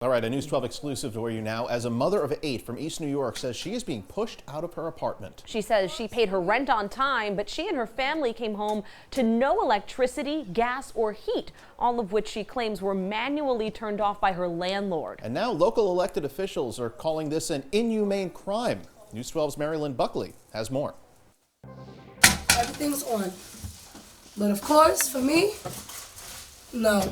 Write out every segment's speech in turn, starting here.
All right, a News 12 exclusive for you now, as a mother of 8 from East New York says she is being pushed out of her apartment. She says she paid her rent on time, but she and her family came home to no electricity, gas, or heat, all of which she claims were manually turned off by her landlord. And now local elected officials are calling this an inhumane crime. News 12's Marilyn Buckley has more. Everything's on. But of course, for me, no.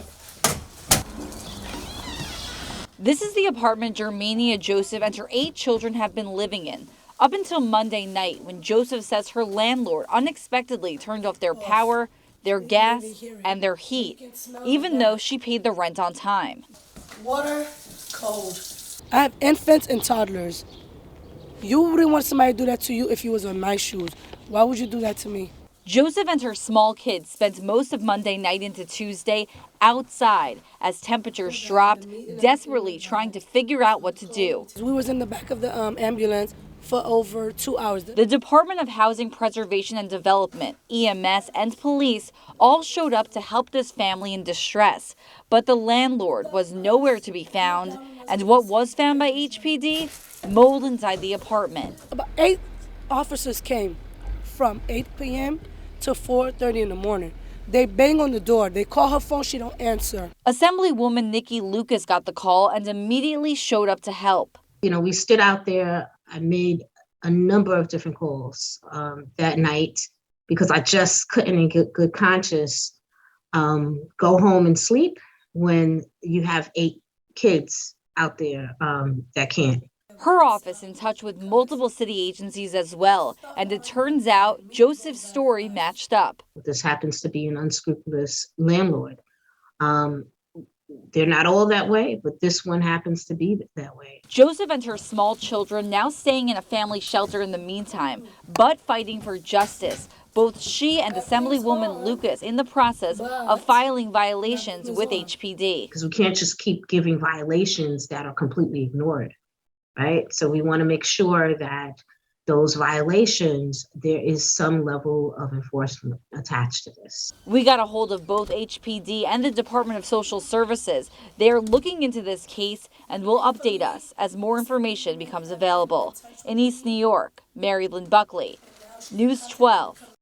This is the apartment Germania Joseph and her 8 children have been living in, up until Monday night when Joseph says her landlord unexpectedly turned off their power, their gas, and their heat, even though she paid the rent on time. Water, cold. I have infants and toddlers. You wouldn't want somebody to do that to you if you was on my shoes. Why would you do that to me? Joseph and her small kids spent most of Monday night into Tuesday outside as temperatures dropped, desperately trying to figure out what to do. We was in the back of the ambulance for over 2 hours. The Department of Housing Preservation and Development, EMS, and police all showed up to help this family in distress. But the landlord was nowhere to be found, and what was found by HPD? Mold inside the apartment. About 8 officers came from 8 p.m. to 4:30 in the morning. They bang on the door. They call her phone. She don't answer. Assemblywoman Nikki Lucas got the call and immediately showed up to help. You know, we stood out there. I made a number of different calls that night because I just couldn't in good conscience go home and sleep when you have 8 kids out there that can't. Her office in touch with multiple city agencies as well, and it turns out Joseph's story matched up. This happens to be an unscrupulous landlord. They're not all that way, but this one happens to be that way. Joseph and her small children now staying in a family shelter in the meantime, but fighting for justice. Both she and Assemblywoman Lucas in the process of filing violations with HPD. Because we can't just keep giving violations that are completely ignored. Right? So we want to make sure that those violations, there is some level of enforcement attached to this. We got a hold of both HPD and the Department of Social Services. They're looking into this case and will update us as more information becomes available. In East New York, Marilyn Buckley, News 12.